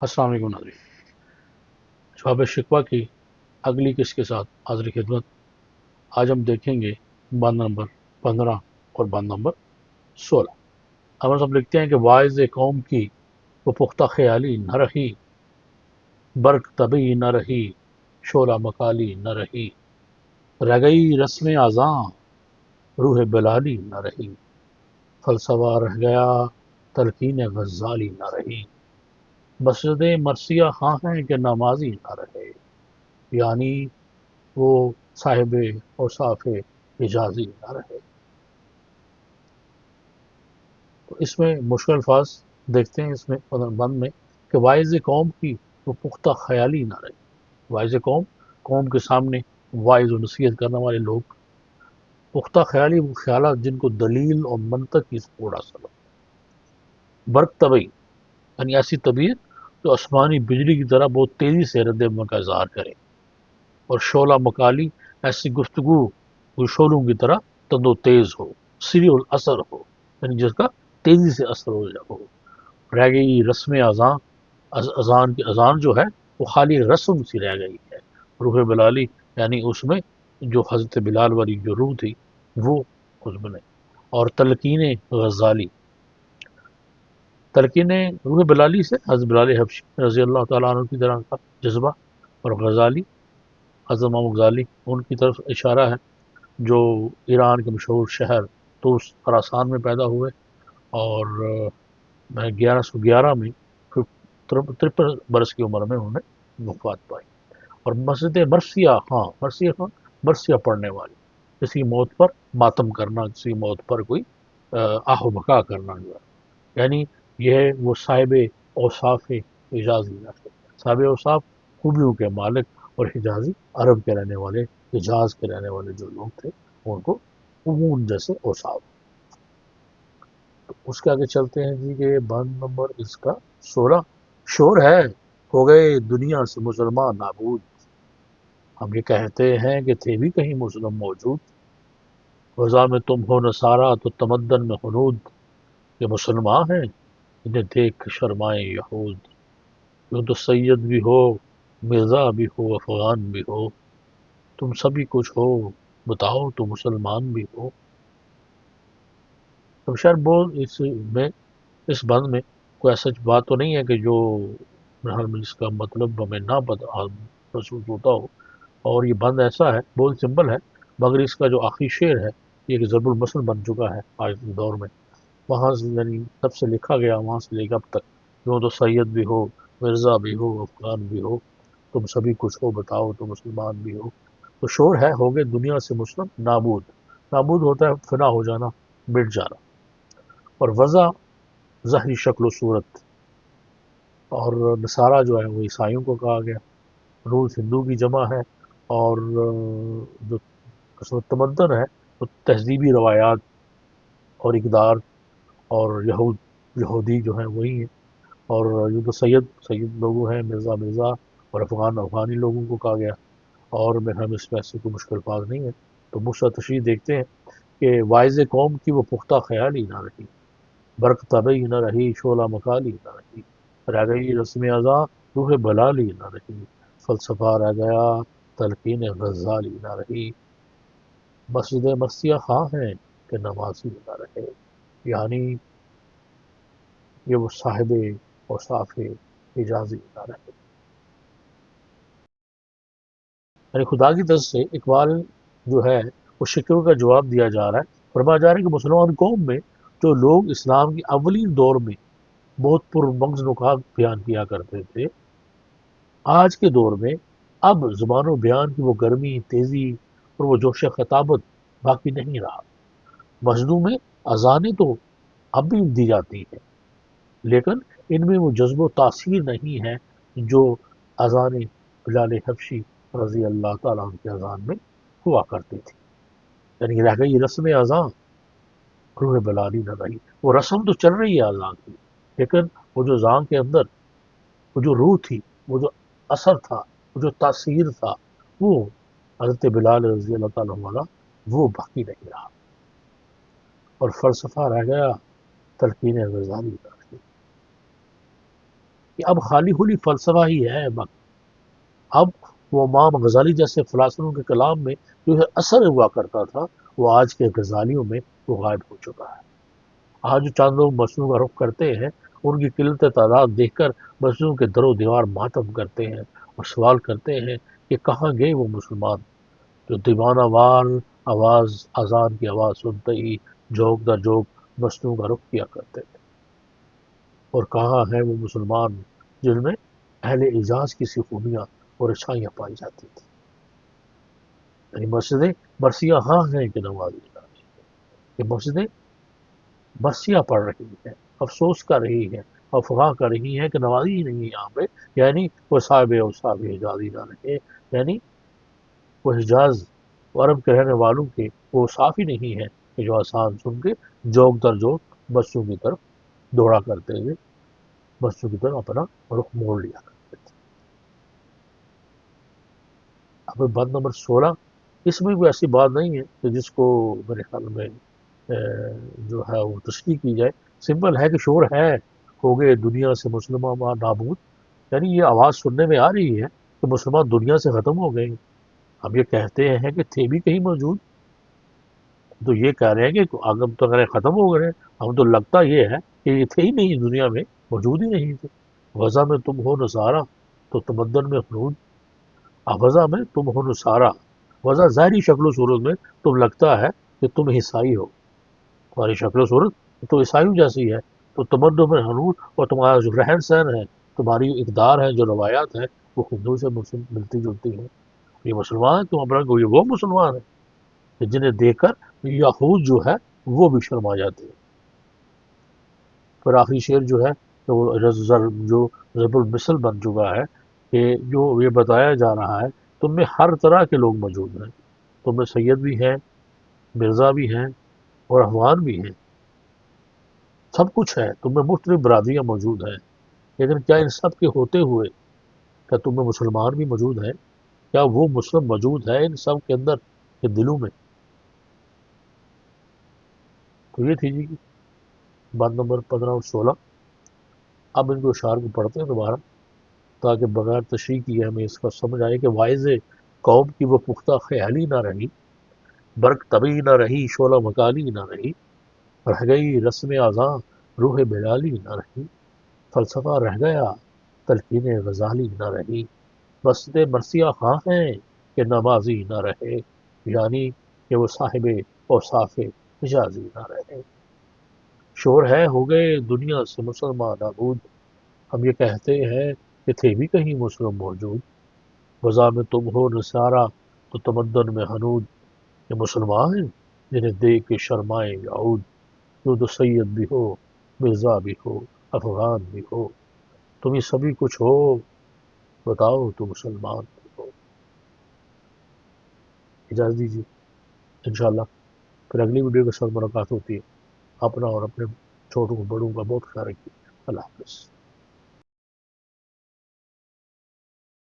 السلام علیکم ناظرین، جواب شکوہ کی اگلی قسط کے ساتھ حاضر خدمت۔ آج ہم دیکھیں گے بند نمبر 15 اور بند نمبر 16۔ ہم سب لکھتے ہیں کہ واعظ قوم کی وہ پختہ خیالی نہ رہی، برق طبعی نہ رہی، شعلہ مکالی نہ رہی، رہ گئی رسم اذاں روح بلالی نہ رہی، فلسفہ رہ گیا تلقین غزالی نہ رہی، مسجد مرثیہ ہاں ہیں کہ نمازی نہ رہے، یعنی وہ صاحب اوصاف حجازی نہ رہے۔ تو اس میں مشکل الفاظ دیکھتے ہیں اس میں بند میں کہ واعظ قوم کی وہ پختہ خیالی نہ رہی۔ واعظ قوم، قوم کے سامنے واعظ و نصیحت کرنے والے لوگ، پختہ خیالی وہ خیالات جن کو دلیل اور منطق کی سپورٹ حاصل ہو، برق طبعی یعنی ایسی طبیعت جو آسمانی بجلی کی طرح بہت تیزی سے رد عمل کا اظہار کرے، اور شعلہ مکالی ایسی گفتگو وہ شعلوں کی طرح تند و تیز ہو، سری الاثر ہو، یعنی جس کا تیزی سے اثر ہو۔ رہ گئی رسم اذاں، اذان کی اذان جو ہے وہ خالی رسم سی رہ گئی ہے۔ روح بلالی یعنی اس میں جو حضرت بلال والی جو روح تھی وہ اس میں نہیں۔ اور تلقین غزالی، تلقین روح بلالی سے حضرت بلال حبشی رضی اللہ تعالیٰ عنہ کی طرح کا جذبہ، اور غزالی حضرت امام غزالی ان کی طرف اشارہ ہے جو ایران کے مشہور شہر طوس خراسان میں پیدا ہوئے، اور 1111 میں 53 برس کی عمر میں انہوں نے وفات پائی۔ اور مسجد مرثیہ، ہاں مرثیہ، ہاں مرثیہ پڑھنے والی، کسی موت پر ماتم کرنا، کسی موت پر کوئی آہ و بکا کرنا جو ہے، یعنی یہ وہ صاحب اوصاف حجازی ہے۔ صاحب اوصاف خوبیوں کے مالک، اور حجازی عرب کے رہنے والے، حجاز کے رہنے والے جو لوگ تھے ان کو اون جیسے اوصاف۔ تو اس کے آگے چلتے ہیں جی کہ بند نمبر اس کا 16۔ شور ہے ہو گئے دنیا سے مسلمان نابود، ہم یہ کہتے ہیں کہ تھے بھی کہیں مسلم موجود، وضع میں تم ہو نصارہ تو تمدن میں ہنود، یہ مسلمان ہیں انہیں دیکھ کے شرمائے یہود، یوں تو سید بھی ہو، مرزا بھی ہو، افغان بھی ہو، تم سبھی کچھ ہو، بتاؤ تو مسلمان بھی ہو۔ اب شاید بول میں اس بند میں کوئی ایسا بات تو نہیں ہے کہ جو بہرحال میں اس کا مطلب ہمیں نہ پتہ محسوس ہوتا ہو، اور یہ بند ایسا ہے بہت سمپل ہے، مگر اس کا جو آخری شعر ہے یہ ایک ضرب المثل بن چکا ہے آج کے دور میں۔ وہاں سے یعنی تب سے لکھا گیا، وہاں سے لے کے اب تک، یوں تو سید بھی ہو، مرزا بھی ہو، افغان بھی ہو، تم سبھی کچھ ہو، بتاؤ تو مسلمان بھی ہو۔ تو شور ہے ہو گئے دنیا سے مسلم نابود، نابود ہوتا ہے فنا ہو جانا، مٹ جانا، اور وضع ظاہری شکل و صورت، اور نصارہ جو ہے وہ عیسائیوں کو کہا گیا، روس ہندو کی جمع ہے، اور جو قسمت تمدن ہے وہ تہذیبی روایات اور اقدار، اور یہودی جو ہیں وہی ہیں، اور یہ تو سید لوگوں ہیں، مرزا مرزا، اور افغان افغانی لوگوں کو کہا گیا، اور میں ہم اس میں ایسی کوئی مشکل بات نہیں ہے۔ تو مجھ تشریح دیکھتے ہیں کہ واعظ قوم کی وہ پختہ خیالی نہ رہی، برق طبعی نہ رہی، شعلہ مکالی نہ رہی، رہ گئی رسم اذاں روح بلالی نہ رہی، فلسفہ رہ گیا تلقین غزالی نہ رہی، مسجد مرثیہ خواں ہیں کہ نمازی نہ رہے، یعنی یہ وہ صاحب اوصاف حجازی نہ رہے۔ یعنی خدا کی طرف سے اقبال جو ہے وہ شکوے کا جواب دیا جا رہا ہے، فرمایا جا رہا ہے کہ مسلمان قوم میں جو لوگ اسلام کی اولین دور میں بہت پرمغز نکات بیان کیا کرتے تھے، آج کے دور میں اب زبان و بیان کی وہ گرمی، تیزی اور وہ جوش خطابت باقی نہیں رہا۔ مسجدوں میں اذانیں تو اب بھی دی جاتی ہیں، لیکن ان میں وہ جذب و تاثیر نہیں ہے جو اذان بلال حبشی رضی اللہ تعالیٰ عنہ کی اذان میں ہوا کرتی تھی۔ یعنی رہ گئی رسم اذان روح بلالی نہ رہی، وہ رسم تو چل رہی ہے اذان کی، لیکن وہ جو اذان کے اندر وہ جو روح تھی، وہ جو اثر تھا، وہ جو تاثیر تھا، وہ حضرت بلال رضی اللہ تعالیٰ عنہ والا وہ باقی نہیں رہا، اور فلسفہ رہ گیا تلقین غزالی کا۔ کہ اب خالی خالی فلسفہ ہی ہے بس. اب وہ امام غزالی جیسے فلاسفوں کے کلام میں جو ہے اثر ہوا کرتا تھا، وہ آج کے غزالیوں میں وہ غائب ہو چکا ہے. آج جو چاند لوگ مسجدوں کا رخ کرتے ہیں، ان کی قلت تعداد دیکھ کر مسجدوں کے در و دیوار ماتم کرتے ہیں اور سوال کرتے ہیں کہ کہاں گئے وہ مسلمان جو دیوانہ وار آواز اذان کی آواز سنتے ہی جھونک در جھونک مسجدوں کا رخ کیا کرتے تھے. اور کہاں ہیں وہ مسلمان جن میں اہل اعجاز کی سی خوبیاں اور اچھائیاں پائی جاتی تھی. یعنی مسجدیں برسیاں ہاں ہیں کہ نمازی نہ ہیں. یہ مسجدیں برسیاں پڑھ رہی ہیں، افسوس کر رہی ہیں، افواہ کر رہی ہیں کہ نمازی ہی نہیں ہے یہاں پہ. یعنی وہ صاحب حجازی نہ رہے. یعنی وہ حجاز عرب کے رہنے والوں کے وہ صاف ہی نہیں ہے کہ جو آسان سن کے جوک در جوک بسوں کی طرف دوڑا کرتے ہوئے بسوں کی طرف اپنا رخ موڑ لیا کرتے تھے. اب بات نمبر 16، اس میں کوئی ایسی بات نہیں ہے کہ جس کو میرے خیال میں جو ہے وہ تشریح کی جائے. سمپل ہے کہ شور ہے ہو گئے دنیا سے مسلمان نابود. یعنی یہ آواز سننے میں آ رہی ہے کہ مسلمان دنیا سے ختم ہو گئے. ہم یہ کہتے ہیں کہ تھے بھی کہیں موجود، تو یہ کہہ رہے ہیں کہ آگم تو اگر ختم ہو گئے. ہم تو لگتا یہ ہے کہ یہ تھے ہی نہیں دنیا میں، موجود ہی نہیں تھے. غزہ میں تم ہو نصارہ تو تمدن میں خلود. غزہ میں تم ہو نصارہ، غزہ ظاہری شکل و صورت میں تم لگتا ہے کہ تم عیسائی ہو، تمہاری شکل و صورت تو عیسائیوں جیسی ہے. تو تمدن میں حنود اور تمہارا جو رہن سہن ہے، تمہاری اقدار ہے، جو روایات ہیں، وہ ہندو سے ملتی جلتی ہیں. یہ مسلمان تم اپنا یہ وہ مسلمان ہیں کہ جنہیں دیکھ کر یہود جو ہے وہ بھی شرما جاتے ہیں. پھر آخری شعر جو ہے کہ وہ جو ضرب المثل بن چکا ہے کہ جو یہ بتایا جا رہا ہے تم میں ہر طرح کے لوگ موجود ہیں. تم میں سید بھی ہیں، مرزا بھی ہیں اور افغان بھی ہیں. سب کچھ ہے، تم میں مختلف برادریاں موجود ہیں. لیکن کیا ان سب کے ہوتے ہوئے کیا تم میں مسلمان بھی موجود ہیں؟ کیا وہ مسلم موجود ہے ان سب کے اندر کے دلوں میں؟ تو یہ تھی جی بات نمبر 15 اور 16. اب ان کو اشعار کو پڑھتے ہیں دوبارہ تاکہ بغیر تشریح کیے ہمیں اس کا سمجھ آئے کہ واعظ قوم کی وہ پختہ خیالی نہ رہی، برق طبی نہ رہی، شعلہ مکالی نہ رہی، رہ گئی رسم اذاں روح بلالی نہ رہی، فلسفہ رہ گیا تلقین غزالی نہ رہی، مسجد مرثیہ خاں ہیں کہ نمازی نہ رہے. یعنی کہ وہ صاحب اوصاف حجازی نہ رہے. شور ہے ہو گئے دنیا سے مسلمان نابود. ہم یہ کہتے ہیں کہ تھے بھی کہیں مسلم موجود. غزہ میں تم ہو نصارہ تو تمدن میں حنود. یہ مسلمان ہیں جنہیں دیکھ کے شرمائے یہود. تو سید بھی ہو، مرزا بھی ہو، افغان بھی ہو، تم یہ سبھی کچھ ہو، بتاؤ تو مسلمان بھی ہو. اجازت دیجیے، انشاءاللہ پھر اگلی ویڈیو کے ساتھ ملاقات ہوتی ہے. اپنا اور اپنے چھوٹوں بڑوں کا بہت خیال رکھیے. اللہ حافظ.